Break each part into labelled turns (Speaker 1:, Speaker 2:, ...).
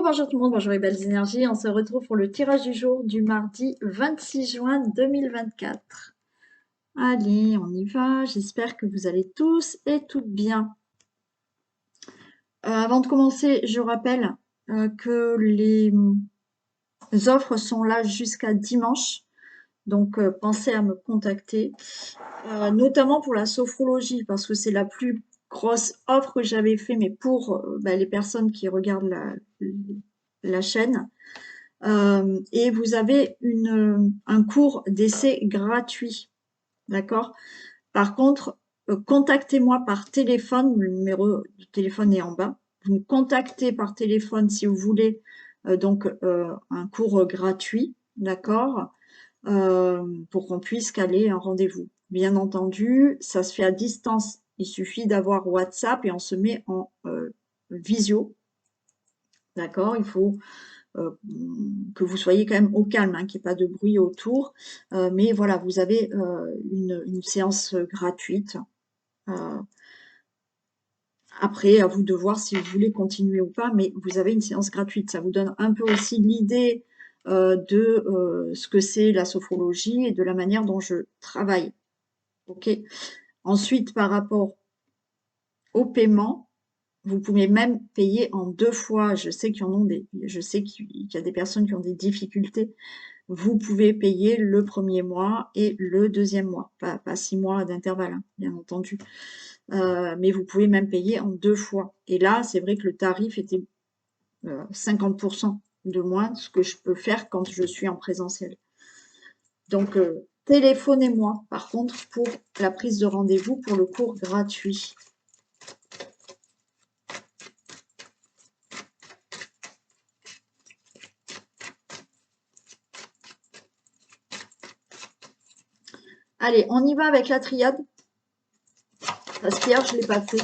Speaker 1: Bonjour tout le monde, bonjour les belles énergies. On se retrouve pour le tirage du jour du mardi 26 juin 2024. Allez, on y va. J'espère que vous allez tous et toutes bien. Avant de commencer, je rappelle que les offres sont là jusqu'à dimanche. Donc, pensez à me contacter, notamment pour la sophrologie, parce que c'est la plus grosse offre que j'avais fait, mais pour les personnes qui regardent la chaîne. Et vous avez un cours d'essai gratuit, d'accord? Par contre, contactez-moi par téléphone, le numéro du téléphone est en bas. Vous me contactez par téléphone si vous voulez un cours gratuit, d'accord? Pour qu'on puisse caler un rendez-vous. Bien entendu, ça se fait à distance. Il suffit d'avoir WhatsApp et on se met en visio, d'accord? Il faut que vous soyez quand même au calme, hein, qu'il n'y ait pas de bruit autour. Mais voilà, vous avez une séance gratuite. Après, à vous de voir si vous voulez continuer ou pas, mais vous avez une séance gratuite. Ça vous donne un peu aussi l'idée de ce que c'est la sophrologie et de la manière dont je travaille. Ok. Ensuite, par rapport au paiement, vous pouvez même payer en 2 fois. Je sais je sais qu'il y a des personnes qui ont des difficultés. Vous pouvez payer le premier mois et le deuxième mois, pas 6 mois d'intervalle, hein, bien entendu. Mais vous pouvez même payer en 2 fois. Et là, c'est vrai que le tarif était 50% de moins ce que je peux faire quand je suis en présentiel. Donc, téléphonez-moi, par contre, pour la prise de rendez-vous pour le cours gratuit. Allez, on y va avec la triade. Parce qu'hier, je ne l'ai pas fait.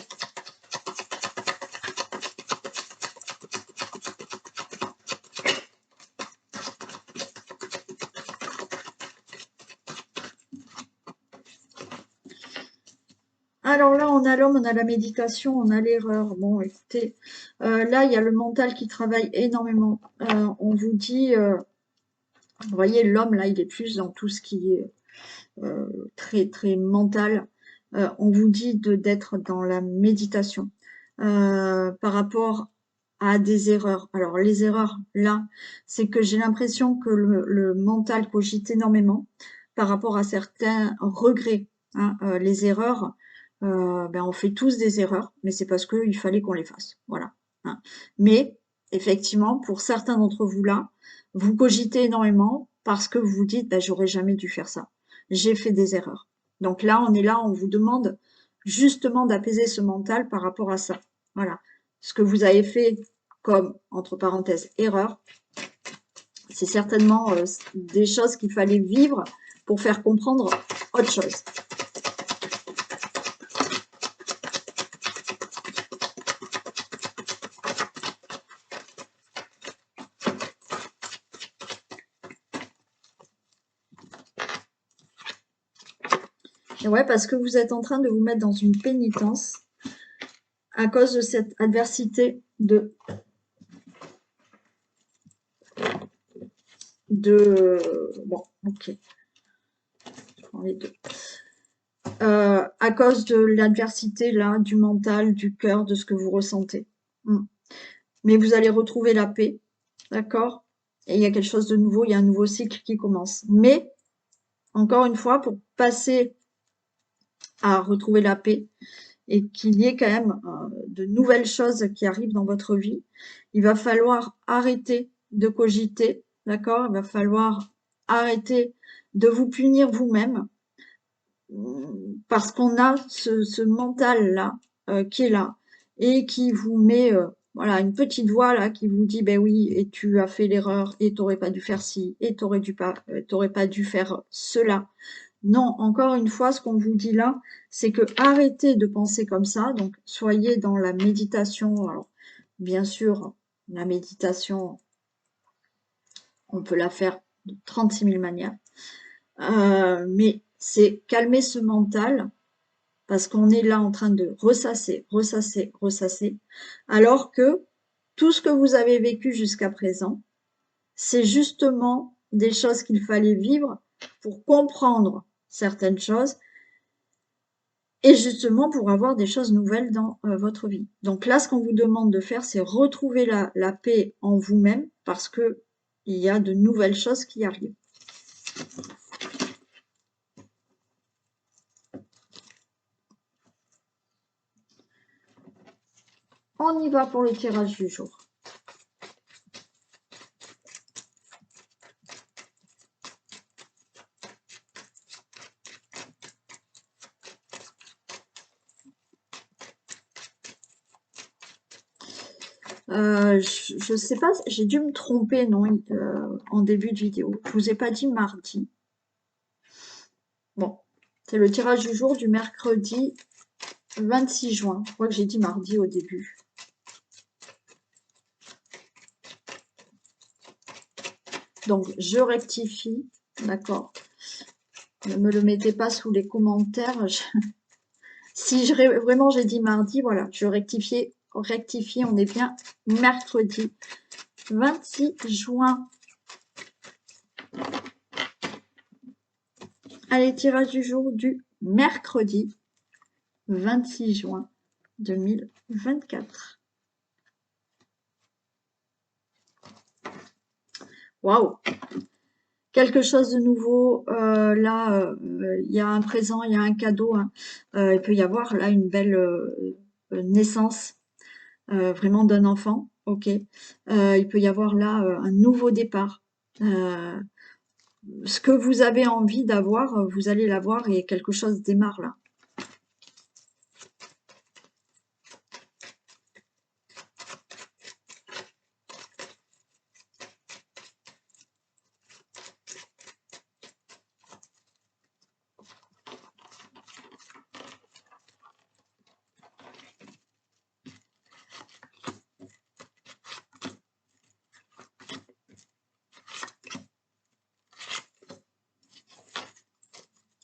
Speaker 1: Alors là, on a l'homme, on a la méditation, on a l'erreur. Bon, écoutez, là, il y a le mental qui travaille énormément. On vous dit, vous voyez, l'homme, là, il est plus dans tout ce qui est très, très mental. On vous dit d'être dans la méditation par rapport à des erreurs. Alors, les erreurs, là, c'est que j'ai l'impression que le mental cogite énormément par rapport à certains regrets. Hein. Les erreurs, on fait tous des erreurs, mais c'est parce qu'il fallait qu'on les fasse. Voilà. Hein. Mais, effectivement, pour certains d'entre vous là, vous cogitez énormément parce que vous vous dites, j'aurais jamais dû faire ça. J'ai fait des erreurs. Donc là, on vous demande justement d'apaiser ce mental par rapport à ça. Voilà. Ce que vous avez fait comme, entre parenthèses, erreur, c'est certainement des choses qu'il fallait vivre pour faire comprendre autre chose. Et ouais, parce que vous êtes en train de vous mettre dans une pénitence à cause de cette adversité bon, ok. Je prends les deux. À cause de l'adversité, là, du mental, du cœur, de ce que vous ressentez. Mais vous allez retrouver la paix, d'accord? Et il y a quelque chose de nouveau, il y a un nouveau cycle qui commence. Mais, encore une fois, pour passer à retrouver la paix et qu'il y ait quand même de nouvelles choses qui arrivent dans votre vie, il va falloir arrêter de cogiter, d'accord? Il va falloir arrêter de vous punir vous-même parce qu'on a ce mental-là qui est là et qui vous met voilà, une petite voix là qui vous dit, ben oui, et tu as fait l'erreur, et tu n'aurais pas dû faire ci, et tu n'aurais pas dû faire cela. Non, encore une fois, ce qu'on vous dit là, c'est que arrêtez de penser comme ça, donc soyez dans la méditation. Alors, bien sûr, la méditation, on peut la faire de 36 000 manières, mais c'est calmer ce mental, parce qu'on est là en train de ressasser, ressasser, ressasser, alors que tout ce que vous avez vécu jusqu'à présent, c'est justement des choses qu'il fallait vivre pour comprendre certaines choses et justement pour avoir des choses nouvelles dans votre vie. Donc là, ce qu'on vous demande de faire, c'est retrouver la paix en vous-même parce que il y a de nouvelles choses qui arrivent. On y va pour le tirage du jour. Je sais pas, j'ai dû me tromper, non, en début de vidéo. Je vous ai pas dit mardi. Bon, c'est le tirage du jour du mercredi 26 juin. Je crois que j'ai dit mardi au début. Donc, je rectifie, d'accord. Ne me le mettez pas sous les commentaires. Si vraiment j'ai dit mardi, voilà, je rectifie, on est bien mercredi 26 juin. Allez, tirage du jour du mercredi 26 juin 2024. Waouh! Quelque chose de nouveau, là, il y a un présent, il y a un cadeau, hein. Il peut y avoir là une belle naissance, vraiment d'un enfant, ok. Il peut y avoir là un nouveau départ. Ce que vous avez envie d'avoir, vous allez l'avoir et quelque chose démarre là.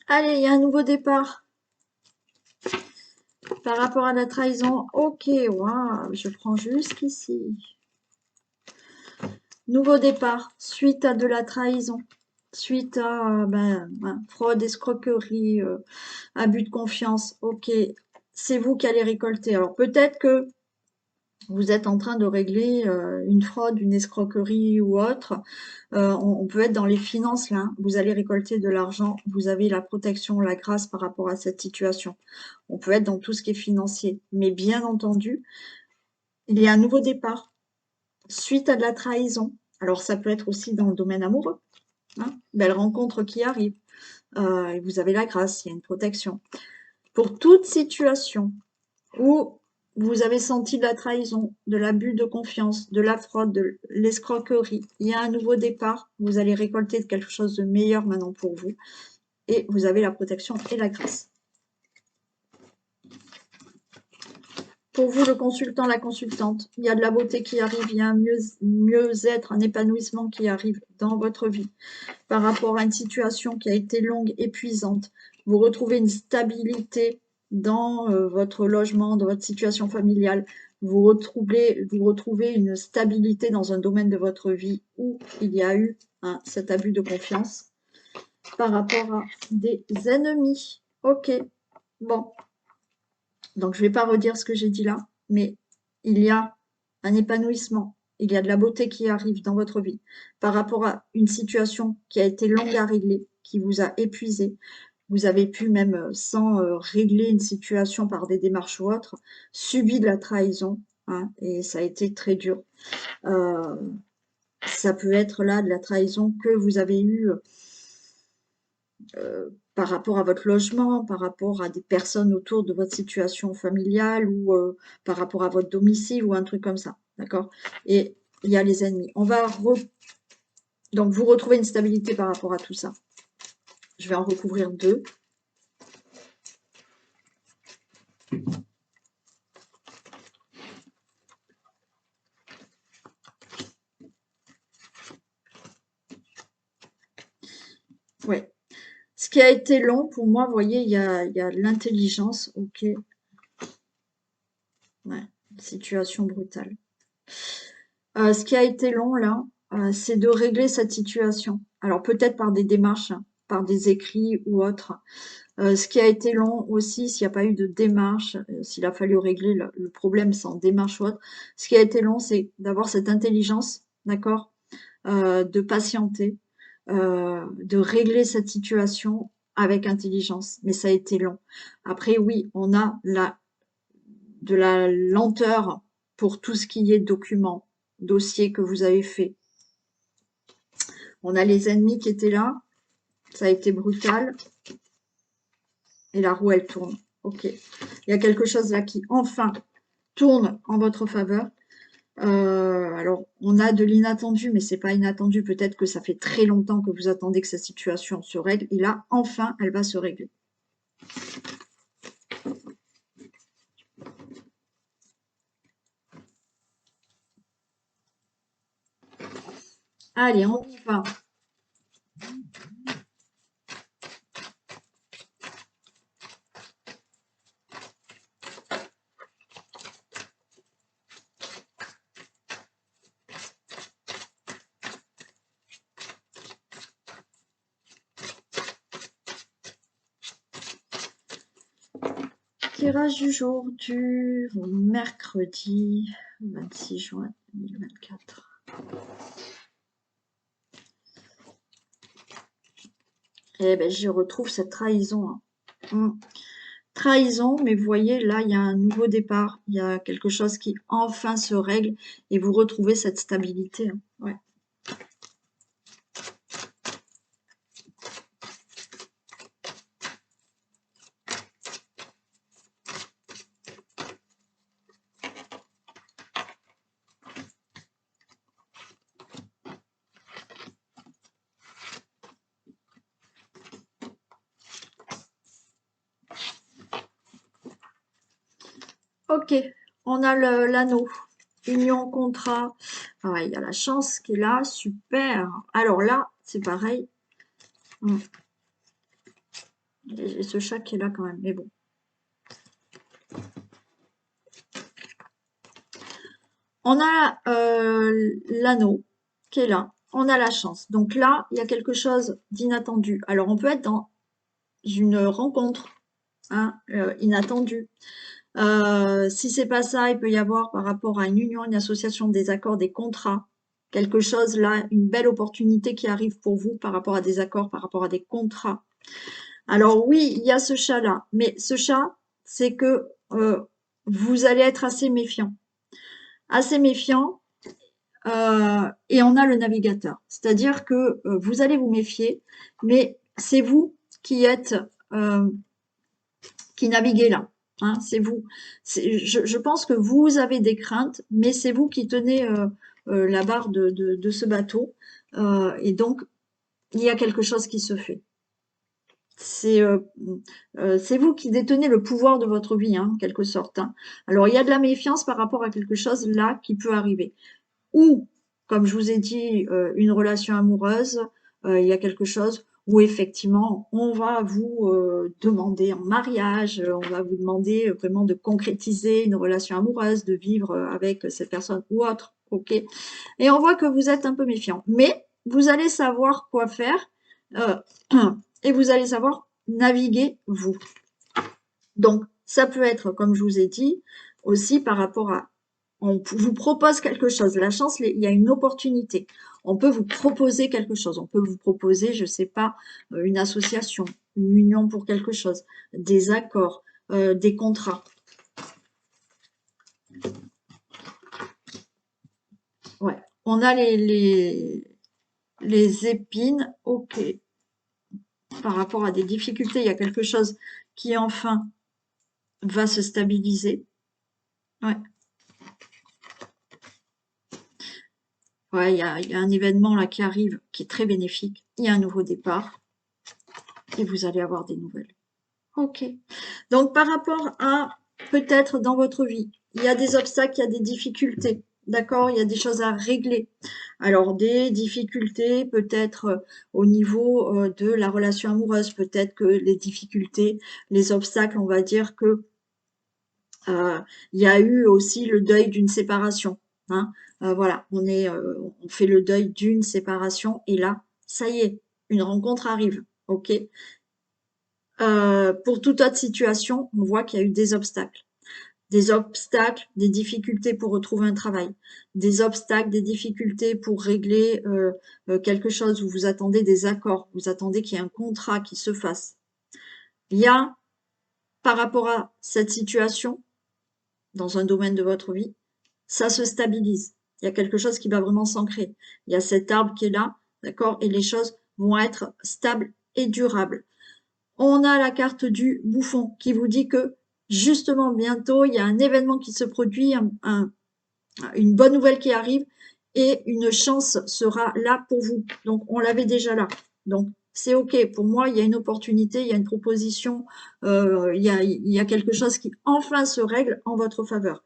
Speaker 1: Allez, il y a un nouveau départ. Par rapport à la trahison, ok, waouh, je prends jusqu'ici. Nouveau départ, suite à de la trahison, suite à fraude, escroquerie, abus de confiance, ok, c'est vous qui allez récolter. Alors peut-être que vous êtes en train de régler une fraude, une escroquerie ou autre. On peut être dans les finances là, vous allez récolter de l'argent, vous avez la protection, la grâce par rapport à cette situation. On peut être dans tout ce qui est financier. Mais bien entendu, il y a un nouveau départ suite à de la trahison. Alors ça peut être aussi dans le domaine amoureux. Hein, belle rencontre qui arrive. Et vous avez la grâce, il y a une protection. Pour toute situation où vous avez senti de la trahison, de l'abus de confiance, de la fraude, de l'escroquerie, il y a un nouveau départ, vous allez récolter quelque chose de meilleur maintenant pour vous. Et vous avez la protection et la grâce. Pour vous, le consultant, la consultante, il y a de la beauté qui arrive, il y a un mieux-être, un épanouissement qui arrive dans votre vie. Par rapport à une situation qui a été longue, épuisante, vous retrouvez une stabilité dans votre logement, dans votre situation familiale. Vous retrouvez une stabilité dans un domaine de votre vie où il y a eu cet abus de confiance par rapport à des ennemis. Ok, bon. Donc, je ne vais pas redire ce que j'ai dit là, mais il y a un épanouissement, il y a de la beauté qui arrive dans votre vie par rapport à une situation qui a été longue à régler, qui vous a épuisé. Vous avez pu, même sans régler une situation par des démarches ou autres, subir de la trahison, hein, et ça a été très dur. Ça peut être là de la trahison que vous avez eue par rapport à votre logement, par rapport à des personnes autour de votre situation familiale ou par rapport à votre domicile ou un truc comme ça, d'accord? Et il y a les ennemis. Donc, vous retrouvez une stabilité par rapport à tout ça. Je vais en recouvrir 2. Ouais. Ce qui a été long, pour moi, vous voyez, il y a l'intelligence, ok. Ouais, situation brutale. Ce qui a été long là, c'est de régler cette situation. Alors peut-être par des démarches, hein, par des écrits ou autres. Ce qui a été long aussi, s'il n'y a pas eu de démarche, s'il a fallu régler le problème sans démarche ou autre, ce qui a été long, c'est d'avoir cette intelligence, d'accord, de patienter, de régler cette situation avec intelligence. Mais ça a été long. Après, oui, on a de la lenteur pour tout ce qui est documents, dossiers que vous avez fait. On a les ennemis qui étaient là, ça a été brutal, et la roue elle tourne. Ok, il y a quelque chose là qui enfin tourne en votre faveur. Alors, on a de l'inattendu, mais c'est pas inattendu. Peut-être que ça fait très longtemps que vous attendez que cette situation se règle. Et là, enfin, elle va se régler. Allez, on y va. Tirage du jour du mercredi 26 juin 2024. Eh ben, je retrouve cette trahison. Hein. Trahison, mais vous voyez, là, il y a un nouveau départ. Il y a quelque chose qui enfin se règle et vous retrouvez cette stabilité. Hein. Ouais. Ok, on a l'anneau. Union, contrat. Ah ouais, il y a la chance qui est là. Super. Alors là, c'est pareil. Et ce chat qui est là quand même. Mais bon. On a l'anneau qui est là. On a la chance. Donc là, il y a quelque chose d'inattendu. Alors, on peut être dans une rencontre inattendue. Si c'est pas ça, il peut y avoir par rapport à une union, une association, des accords, des contrats, quelque chose là, une belle opportunité qui arrive pour vous par rapport à des accords, par rapport à des contrats. Alors oui, il y a ce chat-là, mais ce chat, c'est que vous allez être assez méfiant. Assez méfiant, et on a le navigateur. C'est-à-dire que vous allez vous méfier, mais c'est vous qui êtes, qui naviguez là. Hein, c'est vous. Je pense que vous avez des craintes, mais c'est vous qui tenez la barre de ce bateau. Et donc, il y a quelque chose qui se fait. C'est vous qui détenez le pouvoir de votre vie, hein, en quelque sorte. Hein. Alors, il y a de la méfiance par rapport à quelque chose là qui peut arriver. Ou, comme je vous ai dit, une relation amoureuse, il y a quelque chose où effectivement, on va vous demander en mariage, on va vous demander vraiment de concrétiser une relation amoureuse, de vivre avec cette personne ou autre, ok. Et on voit que vous êtes un peu méfiant, mais vous allez savoir quoi faire euh, et vous allez savoir naviguer vous. Donc, ça peut être, comme je vous ai dit, aussi par rapport à on vous propose quelque chose. La chance, il y a une opportunité. On peut vous proposer quelque chose. On peut vous proposer, je ne sais pas, une association, une union pour quelque chose, des accords, des contrats. Ouais. On a les épines. Ok. Par rapport à des difficultés, il y a quelque chose qui enfin va se stabiliser. Ouais. Ouais, il y a un événement là qui arrive qui est très bénéfique. Il y a un nouveau départ et vous allez avoir des nouvelles. Ok. Donc par rapport à peut-être dans votre vie, il y a des obstacles, il y a des difficultés. D'accord? Il y a des choses à régler. Alors des difficultés peut-être au niveau de la relation amoureuse, peut-être que les difficultés, les obstacles, on va dire que il y a eu aussi le deuil d'une séparation. hein. Voilà, on fait le deuil d'une séparation et là, ça y est, une rencontre arrive, ok. Pour toute autre situation, on voit qu'il y a eu des obstacles, des difficultés pour retrouver un travail, des obstacles, des difficultés pour régler quelque chose où vous attendez des accords, vous attendez qu'il y ait un contrat qui se fasse. Il y a, par rapport à cette situation, dans un domaine de votre vie, ça se stabilise. Il y a quelque chose qui va vraiment s'ancrer. Il y a cet arbre qui est là, d'accord, et les choses vont être stables et durables. On a la carte du bouffon qui vous dit que justement bientôt il y a un événement qui se produit, une bonne nouvelle qui arrive et une chance sera là pour vous. Donc on l'avait déjà là. Donc c'est ok. Pour moi, il y a une opportunité, il y a une proposition, il y a quelque chose qui enfin se règle en votre faveur.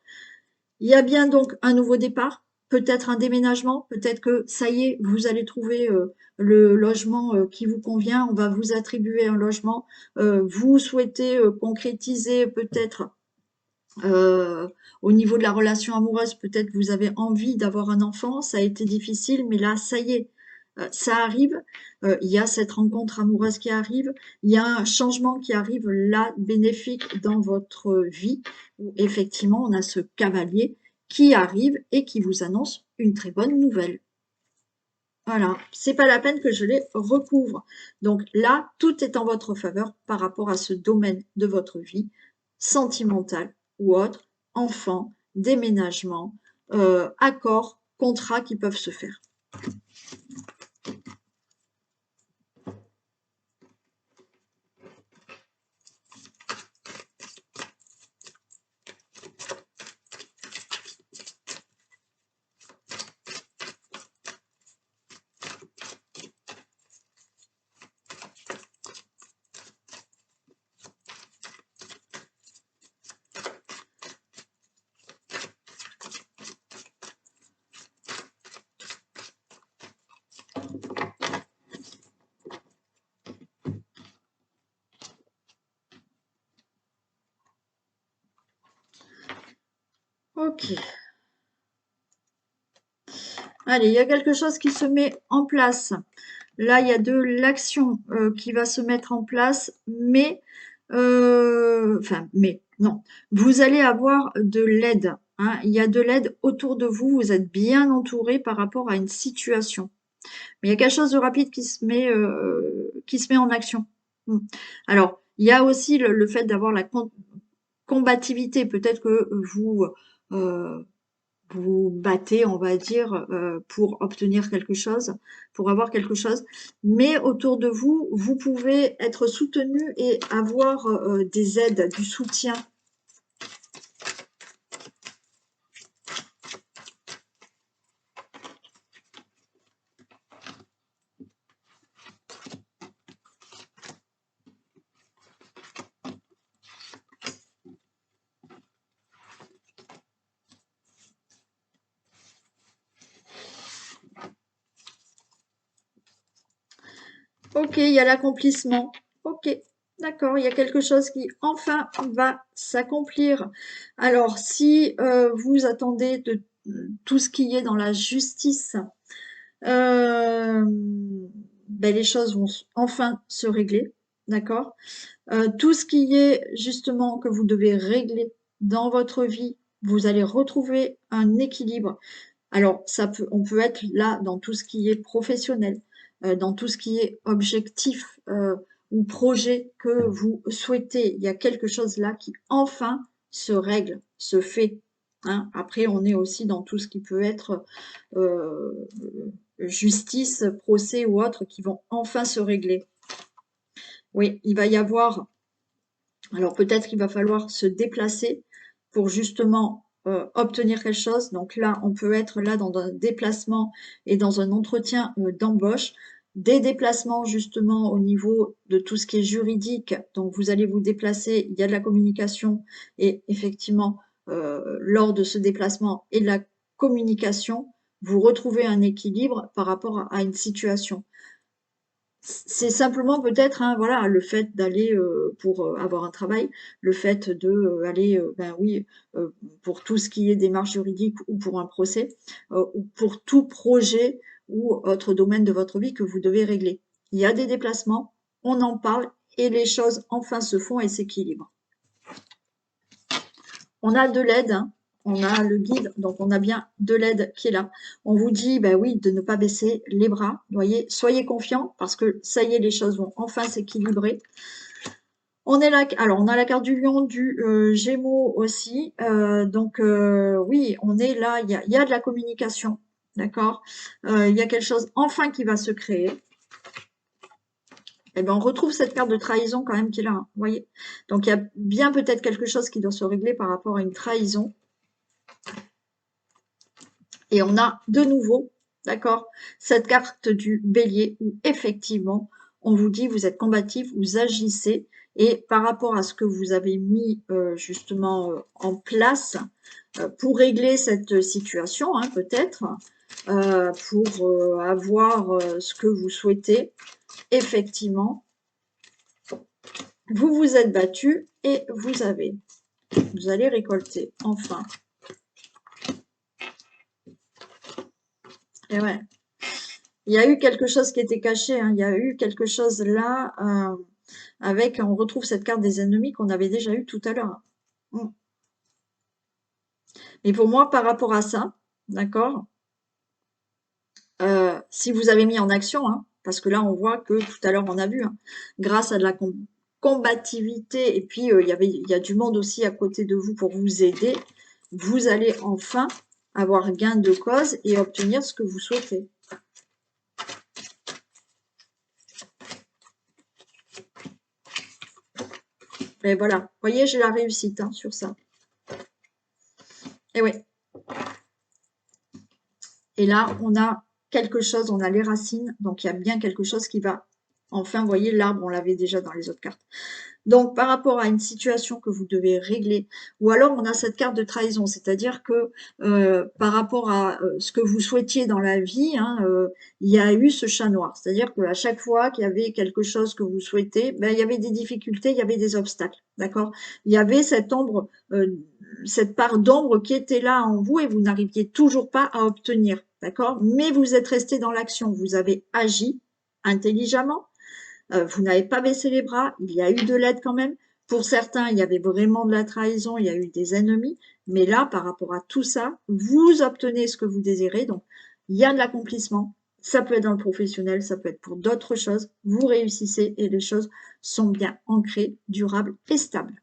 Speaker 1: Il y a bien donc un nouveau départ, peut-être un déménagement, peut-être que ça y est, vous allez trouver le logement qui vous convient, on va vous attribuer un logement, vous souhaitez concrétiser peut-être au niveau de la relation amoureuse, peut-être vous avez envie d'avoir un enfant, ça a été difficile, mais là, ça y est, ça arrive. Il y a cette rencontre amoureuse qui arrive, il y a un changement qui arrive là, bénéfique dans votre vie, où effectivement, on a ce cavalier qui arrive et qui vous annonce une très bonne nouvelle. Voilà, c'est pas la peine que je les recouvre. Donc là, tout est en votre faveur par rapport à ce domaine de votre vie, sentimental ou autre, enfant, déménagement, accords, contrats qui peuvent se faire. Ok. Allez, il y a quelque chose qui se met en place. Là, il y a de l'action qui va se mettre en place, mais, non, vous allez avoir de l'aide, hein. Il y a de l'aide autour de vous, vous êtes bien entouré par rapport à une situation. Mais il y a quelque chose de rapide qui se met en action. Alors, il y a aussi le fait d'avoir la combativité. Peut-être que euh, vous battez, on va dire, pour obtenir quelque chose, pour avoir quelque chose. Mais autour de vous, vous pouvez être soutenu et avoir des aides, du soutien. Ok, il y a l'accomplissement. Ok, d'accord, il y a quelque chose qui enfin va s'accomplir. Alors, si vous attendez de tout ce qui est dans la justice, euh, ben, les choses vont enfin se régler, d'accord? Tout ce qui est justement que vous devez régler dans votre vie, vous allez retrouver un équilibre. Alors, on peut être là dans tout ce qui est professionnel, dans tout ce qui est objectif ou projet que vous souhaitez. Il y a quelque chose là qui enfin se règle, se fait, hein. Après, on est aussi dans tout ce qui peut être euh, justice, procès ou autre qui vont enfin se régler. Oui, il va y avoir, alors peut-être qu'il va falloir se déplacer pour justement obtenir quelque chose. Donc là, on peut être là dans un déplacement et dans un entretien d'embauche. Des déplacements justement au niveau de tout ce qui est juridique. Donc vous allez vous déplacer, il y a de la communication et effectivement, lors de ce déplacement et de la communication, vous retrouvez un équilibre par rapport à une situation. C'est simplement peut-être, hein, voilà, le fait d'aller pour avoir un travail, le fait de aller, ben oui, pour tout ce qui est démarche juridique ou pour un procès, ou pour tout projet ou autre domaine de votre vie que vous devez régler. Il y a des déplacements, on en parle et les choses enfin se font et s'équilibrent. On a de l'aide, hein. On a le guide, donc on a bien de l'aide qui est là. On vous dit, ben oui, de ne pas baisser les bras. Voyez, soyez confiants parce que ça y est, les choses vont enfin s'équilibrer. On est là, alors on a la carte du lion, du Gémeaux aussi. Donc oui, on est là, il y a de la communication, d'accord. Il y a quelque chose enfin qui va se créer. Eh bien, on retrouve cette carte de trahison quand même qui est là, hein, vous voyez. Donc il y a bien peut-être quelque chose qui doit se régler par rapport à une trahison. Et on a de nouveau, d'accord, cette carte du bélier où effectivement, on vous dit, vous êtes combatif, vous agissez, et par rapport à ce que vous avez mis justement en place pour régler cette situation, hein, peut-être, pour avoir ce que vous souhaitez, effectivement, vous vous êtes battu et vous allez récolter, enfin. Et ouais. Il y a eu quelque chose qui était caché, hein. Il y a eu quelque chose là, avec, on retrouve cette carte des ennemis qu'on avait déjà eu tout à l'heure. Mm. Et pour moi, par rapport à ça, d'accord, si vous avez mis en action, hein, parce que là, on voit que tout à l'heure, on a vu, hein, grâce à de la combativité, et puis il y a du monde aussi à côté de vous pour vous aider, vous allez enfin avoir gain de cause et obtenir ce que vous souhaitez. Et voilà, vous voyez, j'ai la réussite hein, sur ça. Et oui. Et là, on a quelque chose, on a les racines, donc il y a bien quelque chose qui va, enfin, vous voyez, l'arbre, on l'avait déjà dans les autres cartes. Donc, par rapport à une situation que vous devez régler, ou alors on a cette carte de trahison, c'est-à-dire que par rapport à ce que vous souhaitiez dans la vie, hein, il y a eu ce chat noir. C'est-à-dire qu'à chaque fois qu'il y avait quelque chose que vous souhaitez, ben, il y avait des difficultés, il y avait des obstacles, d'accord. Il y avait cette ombre, cette part d'ombre qui était là en vous et vous n'arriviez toujours pas à obtenir, d'accord. Mais vous êtes resté dans l'action, vous avez agi intelligemment, vous n'avez pas baissé les bras, il y a eu de l'aide quand même. Pour certains, il y avait vraiment de la trahison, il y a eu des ennemis, mais là, par rapport à tout ça, vous obtenez ce que vous désirez, donc il y a de l'accomplissement. Ça peut être dans le professionnel, ça peut être pour d'autres choses. Vous réussissez et les choses sont bien ancrées, durables et stables.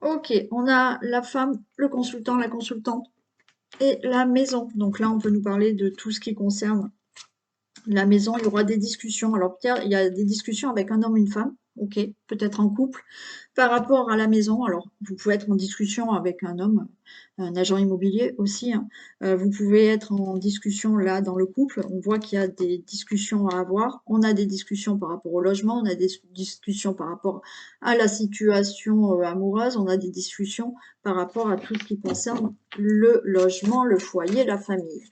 Speaker 1: Ok, on a la femme, le consultant, la consultante et la maison. Donc là, on peut nous parler de tout ce qui concerne la maison. Il y aura des discussions. Alors peut-être il y a des discussions avec un homme et une femme, ok, peut-être en couple. Par rapport à la maison, alors vous pouvez être en discussion avec un homme, un agent immobilier aussi, hein. Vous pouvez être en discussion là dans le couple. On voit qu'il y a des discussions à avoir. On a des discussions par rapport au logement, on a des discussions par rapport à la situation amoureuse, on a des discussions par rapport à tout ce qui concerne le logement, le foyer, la famille.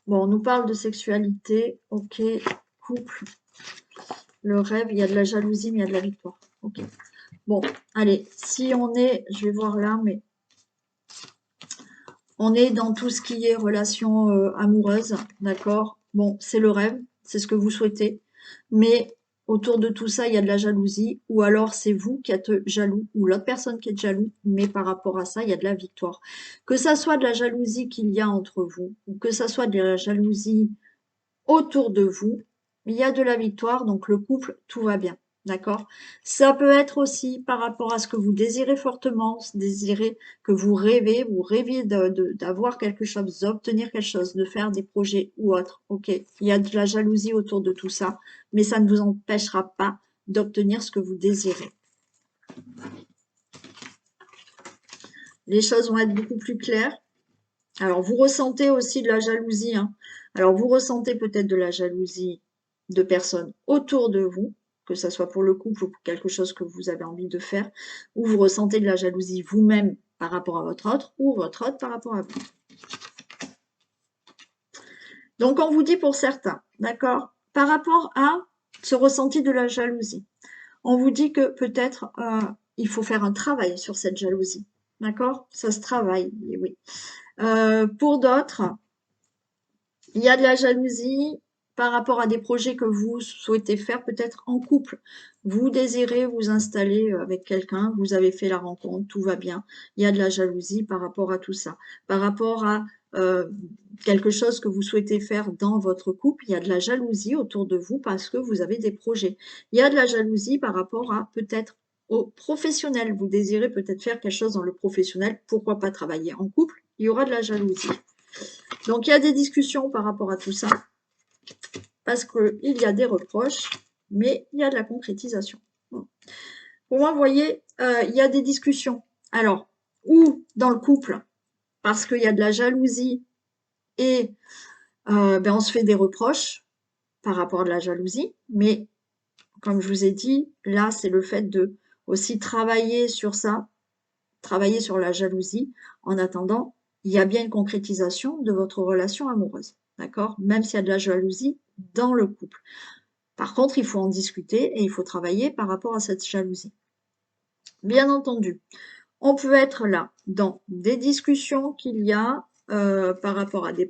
Speaker 1: Bon, on nous parle de sexualité, ok, couple, le rêve, il y a de la jalousie, mais il y a de la victoire. Ok. Bon, allez, si on est, je vais voir là, mais On est dans tout ce qui est relation amoureuse, d'accord? Bon, c'est le rêve, c'est ce que vous souhaitez, mais autour de tout ça, il y a de la jalousie, ou alors c'est vous qui êtes jaloux, ou l'autre personne qui est jaloux, mais par rapport à ça, il y a de la victoire. Que ça soit de la jalousie qu'il y a entre vous, ou que ça soit de la jalousie autour de vous, il y a de la victoire, donc le couple, tout va bien. D'accord? Ça peut être aussi par rapport à ce que vous désirez fortement, désirez que vous rêviez d'avoir quelque chose, d'obtenir quelque chose, de faire des projets ou autre. Ok, il y a de la jalousie autour de tout ça, mais ça ne vous empêchera pas d'obtenir ce que vous désirez. Les choses vont être beaucoup plus claires. Alors, vous ressentez aussi de la jalousie, hein. Alors, vous ressentez peut-être de la jalousie de personnes autour de vous, que ça soit pour le couple ou pour quelque chose que vous avez envie de faire, ou vous ressentez de la jalousie vous-même par rapport à votre autre, ou votre autre par rapport à vous. Donc, on vous dit pour certains, d'accord, par rapport à ce ressenti de la jalousie, on vous dit que peut-être il faut faire un travail sur cette jalousie, d'accord? Ça se travaille, oui. Pour d'autres, il y a de la jalousie par rapport à des projets que vous souhaitez faire peut-être en couple. Vous désirez vous installer avec quelqu'un, vous avez fait la rencontre, tout va bien. Il y a de la jalousie par rapport à tout ça. Par rapport à quelque chose que vous souhaitez faire dans votre couple, il y a de la jalousie autour de vous parce que vous avez des projets. Il y a de la jalousie par rapport à peut-être au professionnel. Vous désirez peut-être faire quelque chose dans le professionnel, pourquoi pas travailler en couple? Il y aura de la jalousie. Donc, il y a des discussions par rapport à tout ça, parce qu'il y a des reproches, mais il y a de la concrétisation. Pour moi, vous voyez, il y a des discussions. Alors, ou dans le couple, parce qu'il y a de la jalousie et on se fait des reproches par rapport à de la jalousie, mais comme je vous ai dit, là, c'est le fait de aussi travailler sur ça, travailler sur la jalousie. En attendant, il y a bien une concrétisation de votre relation amoureuse. D'accord? Même s'il y a de la jalousie dans le couple. Par contre, il faut en discuter et il faut travailler par rapport à cette jalousie. Bien entendu, on peut être là dans des discussions qu'il y a par rapport à des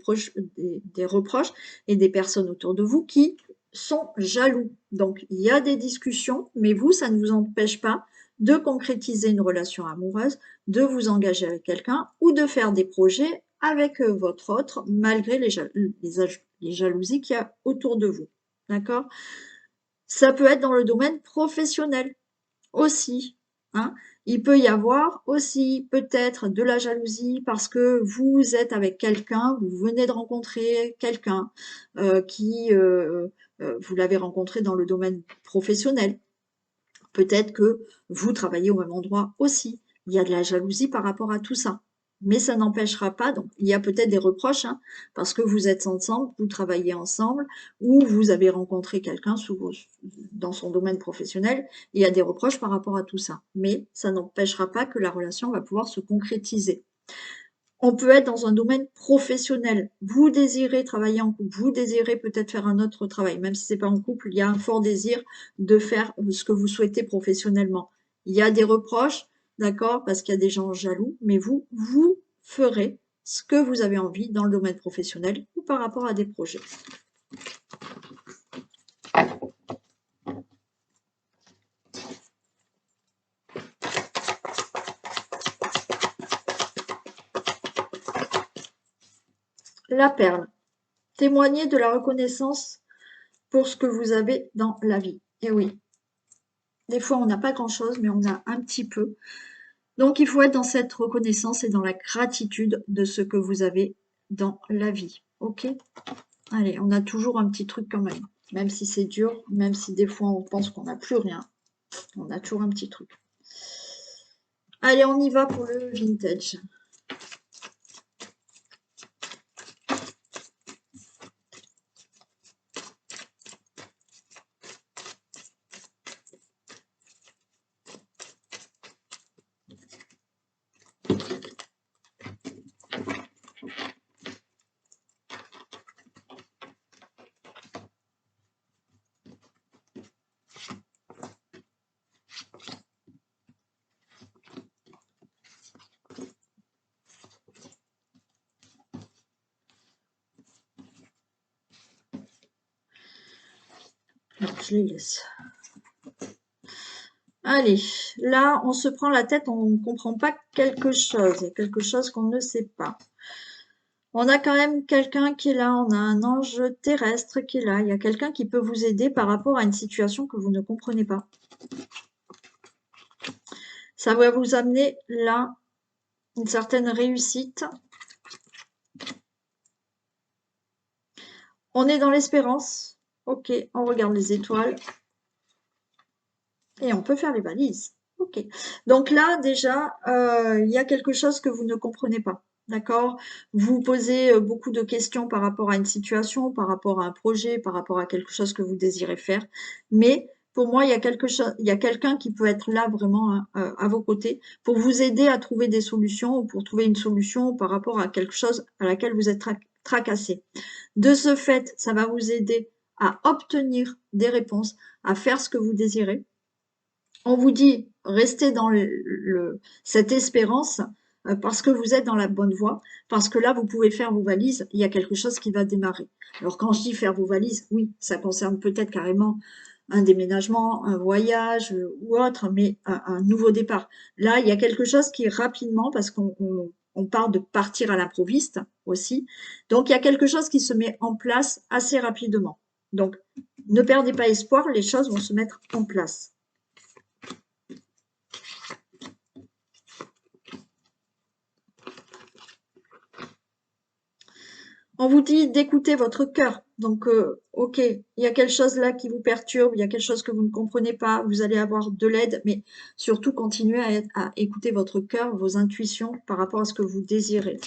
Speaker 1: reproches et des personnes autour de vous qui sont jaloux. Donc, il y a des discussions, mais vous, ça ne vous empêche pas de concrétiser une relation amoureuse, de vous engager avec quelqu'un ou de faire des projets avec votre autre, malgré les jalousies qu'il y a autour de vous. D'accord? Ça peut être dans le domaine professionnel aussi, hein. Il peut y avoir aussi peut-être de la jalousie parce que vous êtes avec quelqu'un, vous venez de rencontrer quelqu'un qui, vous l'avez rencontré dans le domaine professionnel. Peut-être que vous travaillez au même endroit aussi. Il y a de la jalousie par rapport à tout ça. Mais ça n'empêchera pas, donc il y a peut-être des reproches, hein, parce que vous êtes ensemble, vous travaillez ensemble, ou vous avez rencontré quelqu'un dans son domaine professionnel, il y a des reproches par rapport à tout ça. Mais ça n'empêchera pas que la relation va pouvoir se concrétiser. On peut être dans un domaine professionnel. Vous désirez travailler en couple, vous désirez peut-être faire un autre travail, même si c'est pas en couple, il y a un fort désir de faire ce que vous souhaitez professionnellement. Il y a des reproches, d'accord, parce qu'il y a des gens jaloux, mais vous ferez ce que vous avez envie dans le domaine professionnel ou par rapport à des projets. La perle. Témoignez de la reconnaissance pour ce que vous avez dans la vie. Et oui, des fois on n'a pas grand-chose, mais on a un petit peu. Donc, il faut être dans cette reconnaissance et dans la gratitude de ce que vous avez dans la vie. Ok? Allez, on a toujours un petit truc quand même. Même si c'est dur, même si des fois on pense qu'on n'a plus rien, on a toujours un petit truc. Allez, on y va pour le vintage. Non, je les laisse. Allez, là, on se prend la tête, on ne comprend pas quelque chose. Il y a quelque chose qu'on ne sait pas. On a quand même quelqu'un qui est là, on a un ange terrestre qui est là. Il y a quelqu'un qui peut vous aider par rapport à une situation que vous ne comprenez pas. Ça va vous amener là une certaine réussite. On est dans l'espérance. Ok, on regarde les étoiles. Et on peut faire les valises. Ok. Donc là, déjà, il y a quelque chose que vous ne comprenez pas. D'accord? Vous posez beaucoup de questions par rapport à une situation, par rapport à un projet, par rapport à quelque chose que vous désirez faire. Mais pour moi, il y a quelque chose, il y a quelqu'un qui peut être là vraiment hein, à vos côtés pour vous aider à trouver des solutions ou pour trouver une solution par rapport à quelque chose à laquelle vous êtes tracassé. De ce fait, ça va vous aider à obtenir des réponses, à faire ce que vous désirez. On vous dit restez dans cette espérance parce que vous êtes dans la bonne voie, parce que là, vous pouvez faire vos valises, il y a quelque chose qui va démarrer. Alors, quand je dis faire vos valises, oui, ça concerne peut-être carrément un déménagement, un voyage ou autre, mais un nouveau départ. Là, il y a quelque chose qui rapidement, parce qu'on parle de partir à l'improviste aussi, donc il y a quelque chose qui se met en place assez rapidement. Donc, ne perdez pas espoir, les choses vont se mettre en place. On vous dit d'écouter votre cœur. Donc, ok, il y a quelque chose là qui vous perturbe, il y a quelque chose que vous ne comprenez pas, vous allez avoir de l'aide, mais surtout continuez à écouter votre cœur, vos intuitions par rapport à ce que vous désirez.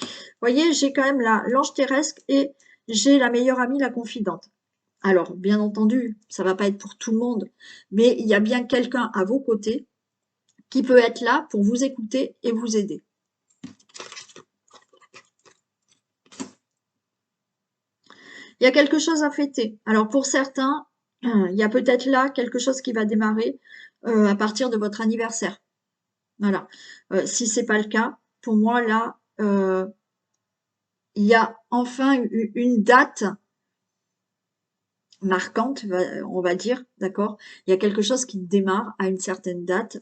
Speaker 1: Vous voyez, j'ai quand même là l'ange terrestre et j'ai la meilleure amie, la confidente. Alors, bien entendu, ça va pas être pour tout le monde, mais il y a bien quelqu'un à vos côtés qui peut être là pour vous écouter et vous aider. Il y a quelque chose à fêter. Alors pour certains, il y a peut-être là quelque chose qui va démarrer à partir de votre anniversaire. Voilà. Si c'est pas le cas, pour moi là, il y a enfin une date marquante, on va dire, d'accord? Il y a quelque chose qui démarre à une certaine date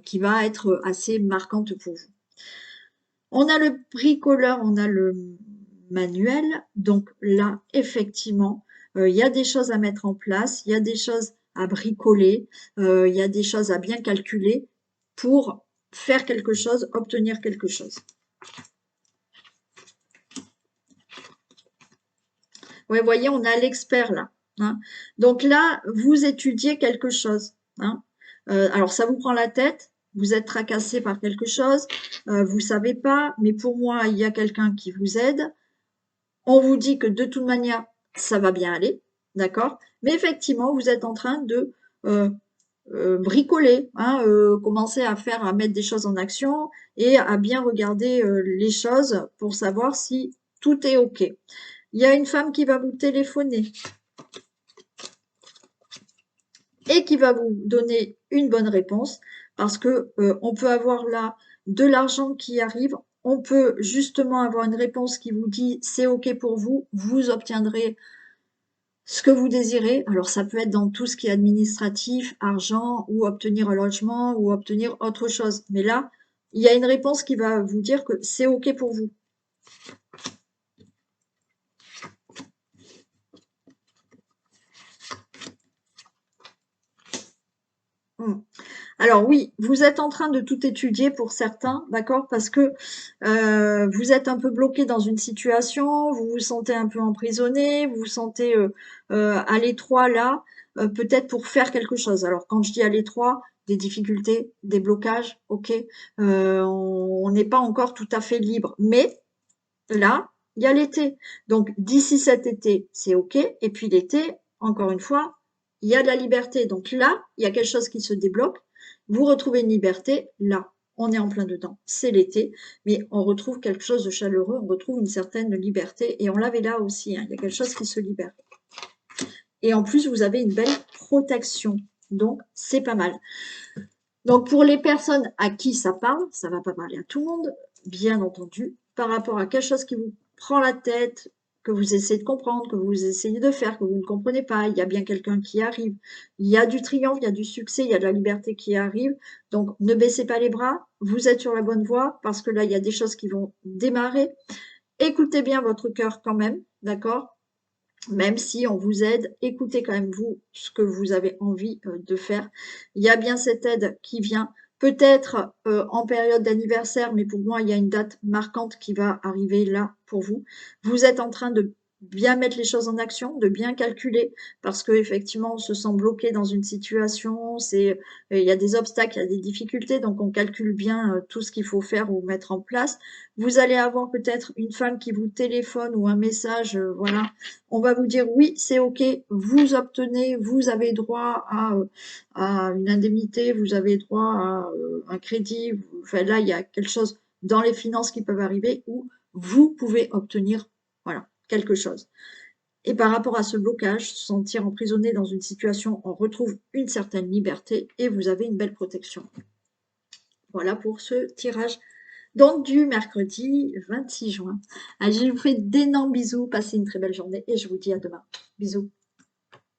Speaker 1: qui va être assez marquante pour vous. On a le bricoleur, on a le manuel, donc là, effectivement, il y a des choses à mettre en place, il y a des choses à bricoler, il y a des choses à bien calculer pour faire quelque chose, obtenir quelque chose. Ouais, voyez, on a l'expert là. Hein. Donc là, vous étudiez quelque chose. Hein. Alors, ça vous prend la tête, vous êtes tracassé par quelque chose, vous savez pas, mais pour moi, il y a quelqu'un qui vous aide. On vous dit que de toute manière, ça va bien aller, d'accord? Mais effectivement, vous êtes en train de bricoler, hein, commencer à faire, à mettre des choses en action et à bien regarder les choses pour savoir si tout est OK. Il y a une femme qui va vous téléphoner et qui va vous donner une bonne réponse parce que on peut avoir là de l'argent qui arrive, on peut justement avoir une réponse qui vous dit c'est OK pour vous, vous obtiendrez ce que vous désirez. Alors ça peut être dans tout ce qui est administratif, argent ou obtenir un logement ou obtenir autre chose. Mais là, il y a une réponse qui va vous dire que c'est OK pour vous. Hmm. Alors oui, vous êtes en train de tout étudier pour certains, d'accord? Parce que vous êtes un peu bloqué dans une situation, vous vous sentez un peu emprisonné, vous vous sentez à l'étroit là, peut-être pour faire quelque chose. Alors quand je dis à l'étroit, des difficultés, des blocages, ok, on n'est pas encore tout à fait libre, mais là, il y a l'été. Donc d'ici cet été, c'est ok, et puis l'été, encore une fois, il y a de la liberté. Donc là, il y a quelque chose qui se débloque. Vous retrouvez une liberté. Là, on est en plein dedans. C'est l'été, mais on retrouve quelque chose de chaleureux. On retrouve une certaine liberté. Et on l'avait là aussi. Hein. Il y a quelque chose qui se libère. Et en plus, vous avez une belle protection. Donc, c'est pas mal. Donc, pour les personnes à qui ça parle, ça ne va pas parler à tout le monde, bien entendu, par rapport à quelque chose qui vous prend la tête, que vous essayez de comprendre, que vous essayez de faire, que vous ne comprenez pas. Il y a bien quelqu'un qui arrive. Il y a du triomphe, il y a du succès, il y a de la liberté qui arrive. Donc, ne baissez pas les bras. Vous êtes sur la bonne voie parce que là, il y a des choses qui vont démarrer. Écoutez bien votre cœur quand même, d'accord? Même si on vous aide, écoutez quand même vous ce que vous avez envie de faire. Il y a bien cette aide qui vient, peut-être en période d'anniversaire, mais pour moi, il y a une date marquante qui va arriver là pour vous. Vous êtes en train de bien mettre les choses en action, de bien calculer, parce que effectivement, on se sent bloqué dans une situation, il y a des obstacles, il y a des difficultés, donc on calcule bien tout ce qu'il faut faire ou mettre en place. Vous allez avoir peut-être une femme qui vous téléphone ou un message, voilà, on va vous dire oui, c'est OK, vous obtenez, vous avez droit à une indemnité, vous avez droit à un crédit. Enfin, là, il y a quelque chose dans les finances qui peuvent arriver où vous pouvez obtenir voilà, quelque chose. Et par rapport à ce blocage, se sentir emprisonné dans une situation, on retrouve une certaine liberté et vous avez une belle protection. Voilà pour ce tirage donc du mercredi 26 juin. Allez, je vous fais d'énormes bisous, passez une très belle journée et je vous dis à demain. Bisous.